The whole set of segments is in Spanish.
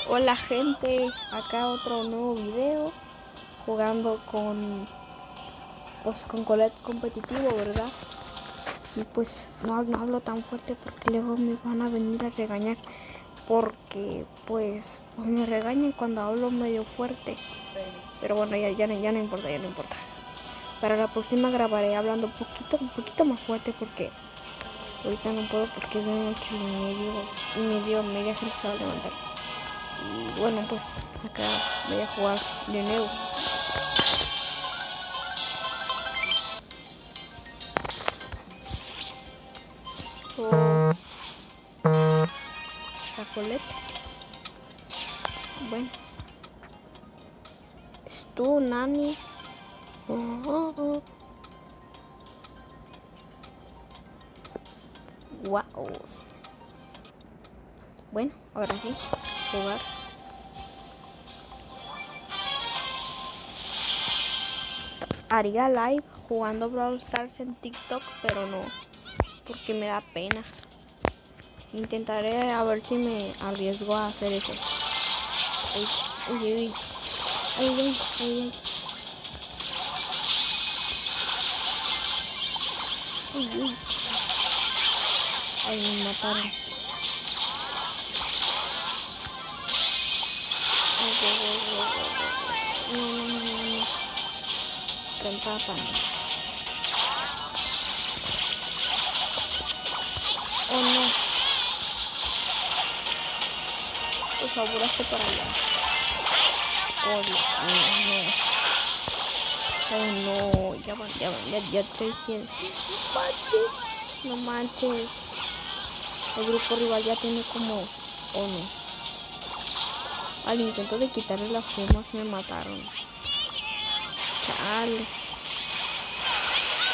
Hola gente, acá otro nuevo video jugando con Colette competitivo, ¿verdad? Y pues no hablo tan fuerte porque luego me van a venir a regañar porque pues me regañan cuando hablo medio fuerte. Pero bueno, ya no importa. Para la próxima grabaré hablando un poquito más fuerte porque ahorita no puedo porque es de noche y media gente se va a levantar. Y bueno, pues acá voy a jugar de nuevo. O Colette. Bueno, es tú, Nani. Oh. Wow. Bueno, ahora sí, jugar. Haría live jugando Brawl Stars en TikTok, pero no, porque me da pena. Intentaré a ver si me arriesgo a hacer eso. Uy, uy, uy. Ay. Uy. Ay, me mataron. No. Reempápame. Oh no. Por favor, hazte para allá. Oh Dios mío, no. Oh no, ya 300. No manches. El grupo rival ya tiene como... Oh no. Al intento de quitarle las gemas me mataron. Chale.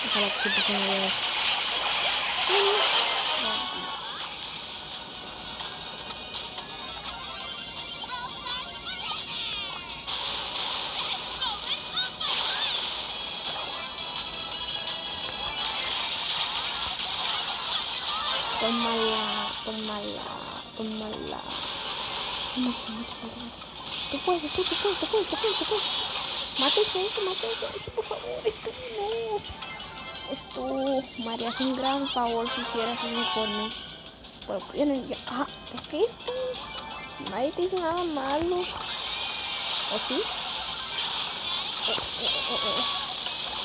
Ojalá que se me vea. Tómala. Tú puedes. Mátese ese, por favor. Es tú, no. Es tú. Me harías un gran favor si hicieras eso por mí. Pero vienen ya. Ah, ¿por qué es tú? Nadie te hizo nada malo. ¿O sí?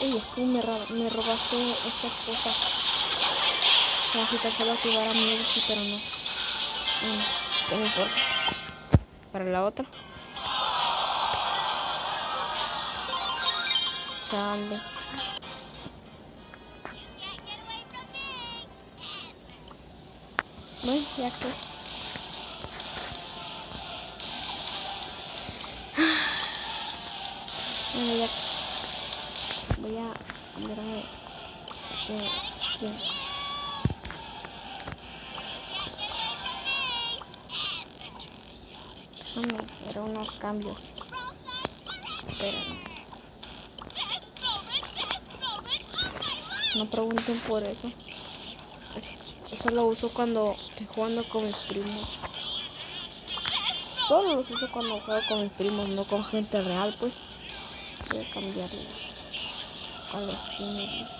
Uy, es tú me robaste esa cosa. Como si te solo activar a mi ulti, pero no. ¿Qué me importa? Para la otra. Chale. Bueno, ya que. Bueno, ya voy a cambiarme de skin. Déjame hacer unos cambios. Espérame. No pregunten por eso. Eso lo uso cuando estoy jugando con mis primos. Solo los uso cuando juego con mis primos, no con gente real, pues. Voy a cambiarlos a los primos.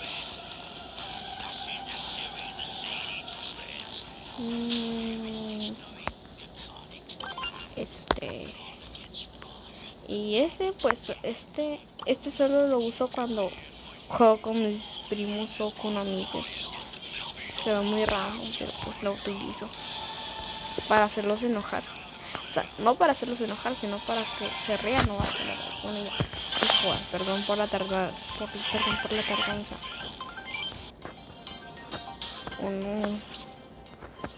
Y ese, pues, este solo lo uso cuando juego con mis primos o con amigos. Se ve muy raro, pero pues lo utilizo para hacerlos enojar. O sea, no para hacerlos enojar, sino para que se rían o algo. Bueno, ya. Es jugar. Perdón por la tardanza. Oh, no.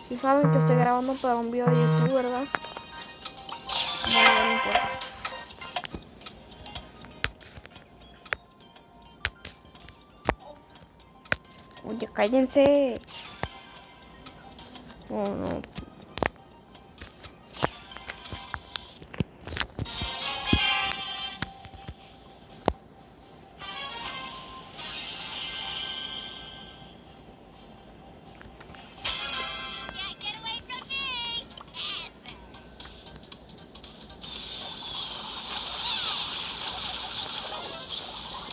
Si saben que estoy grabando para un video de YouTube, ¿verdad? No importa. Oye, cállense. Oh, no.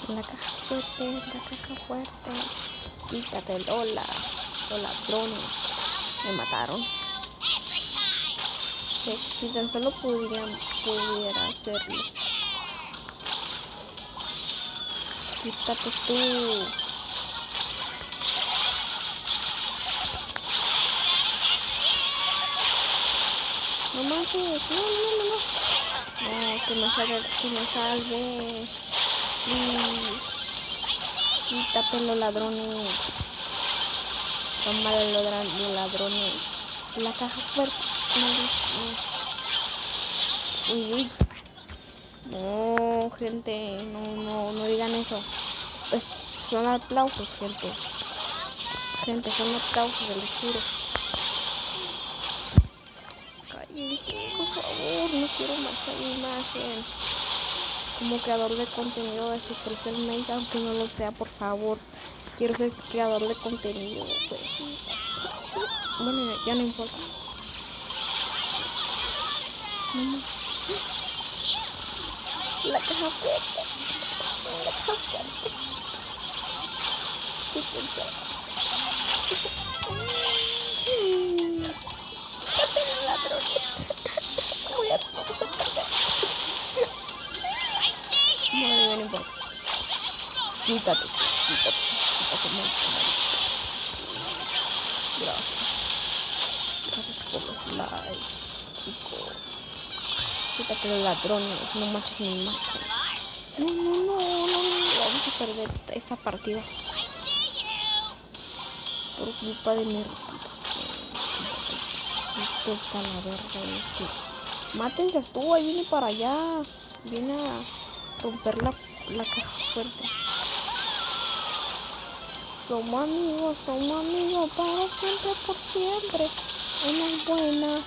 La caja fuerte, la caja fuerte. Quítate, Lola. Los ladrones me mataron. Si tan solo pudiera hacerlo. Quítate tú. No manches, no. Que me salve. Please. Quítate los ladrones. Tómale los ladrones. La caja fuerte. Uy. No, gente, no digan eso. Pues son aplausos, gente. Gente, son aplausos del estilo. Cállense, por favor, no quiero más la imagen. Como creador de contenido de Supercell Mega, aunque no lo sea, por favor. Quiero ser creador de contenido. Pues. Bueno, ya no importa. La caja fuerte. La caja fuerte. Quítense. Maten a ladrones. Vamos a perder. Bueno, ya no importa. Quítate. Gracias por los likes, chicos. Quítate los ladrones, no manches mi imagen. No, vamos a perder esta partida. Por culpa de mi reputación. La verga, mátense, estuvo, ahí viene para allá. Viene a romper la caja fuerte. Somos amigos para siempre, por siempre. Unas buenas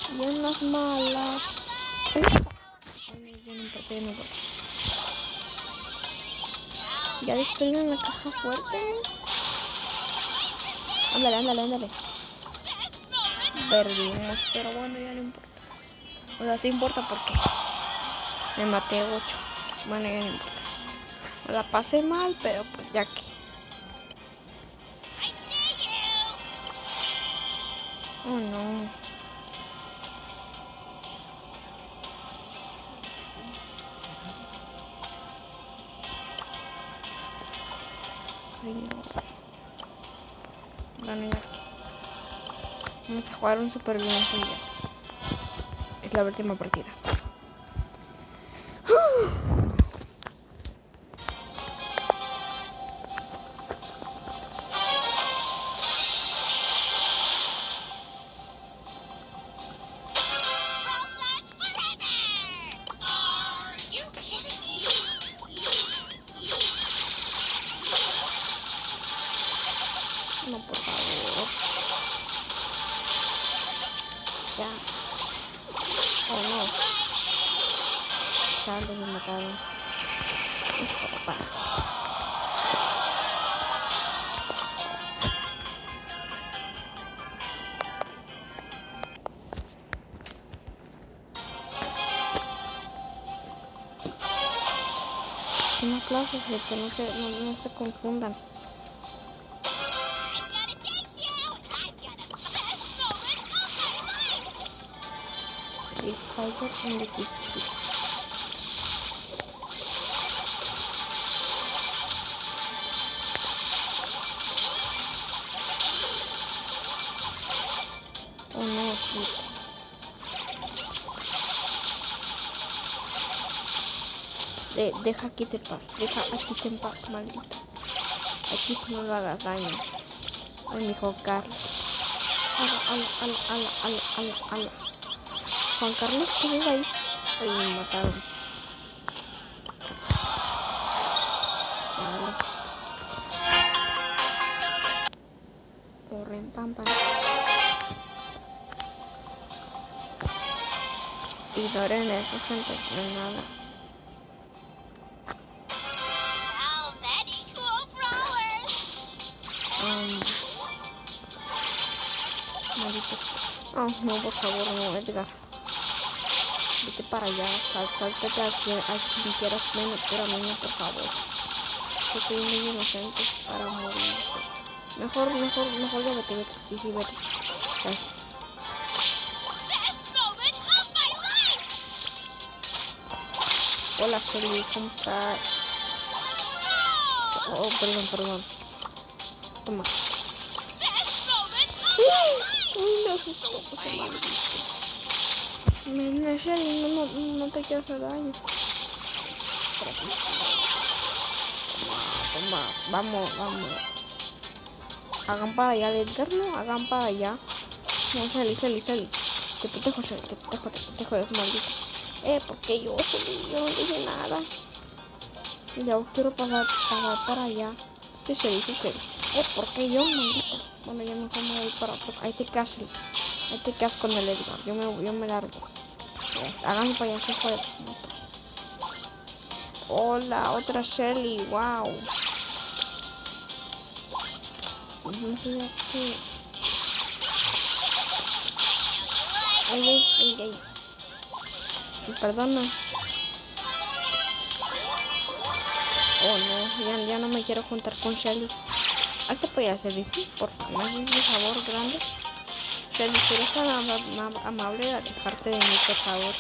y unas malas. Ya destruyeron la caja fuerte. Ándale. Perdimos, pero bueno, ya no importa. O sea, sí importa porque me maté 8. Bueno, ya no importa. La pasé mal, pero pues ya que. Oh no. Ay no. Bueno, ya que. Vamos a jugar un supervivencia ya. Es la última partida. No, por favor. Ya. Oh no. Chale, me mataron. Papá. Una clase que no se confundan. Spider in the kitchen. Oh no, chico. Deja aquí te paz. Deja aquí te en paz, maldito. Aquí no lo hagas daño. Ay, mi hijo Carlos. Ala. Juan Carlos, ¿qué ves ahí? Ay, me mataron. Vale. Corren, pam. Ignoren eso, gente, no es nada. Maldito. Oh, no, por favor, no, Edgar. Vete para allá, sáltate a quien quieras meter a mí, por favor. que soy muy inocente para morir. Mejor ya vete. Sí, vete. Gracias. Hola, Feli, ¿cómo estás? Oh, perdón. Toma. Uy, no asustó, pues maldito. Mira, Shelly, no te quiero hacer daño. Toma, vamos. Hagan para allá, el eterno, hagan para allá. No, Shelly. Te protejo, Shelly, te protejo de ese maldito. Porque yo no dije nada. Ya quiero pasar para allá. Sí, Shelly. Porque yo, maldita. Bueno, ya mejor me voy para otro. Ahí te quedas con el Edgar. Yo me largo. Hagan para allá, hijo de puta. Hola, otra Shelly. Wow. No sé de qué. Ay. Perdona. Oh no, ya no me quiero juntar con Shelly. Hazte para allá, Shelly, sí, por favor. ¿Me haces ese favor grande? Shelly, si eres tan amable de alejarte de mí, por favor.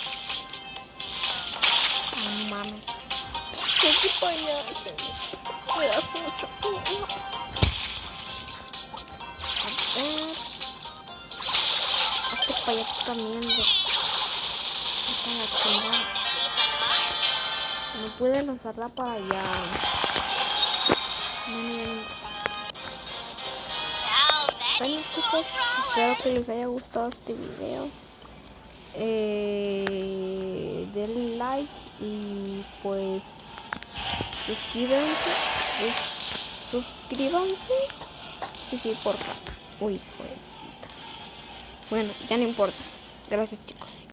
No mames. Hazte para allá, Shelly. Me das mucho. A ver. Hazte para allá tú también, para chingada. No pude lanzarla para allá. No. Bueno, chicos, espero que les haya gustado este video. Denle like y pues suscríbanse. Sí, porfa. Uy, joder. Bueno, ya no importa. Gracias, chicos.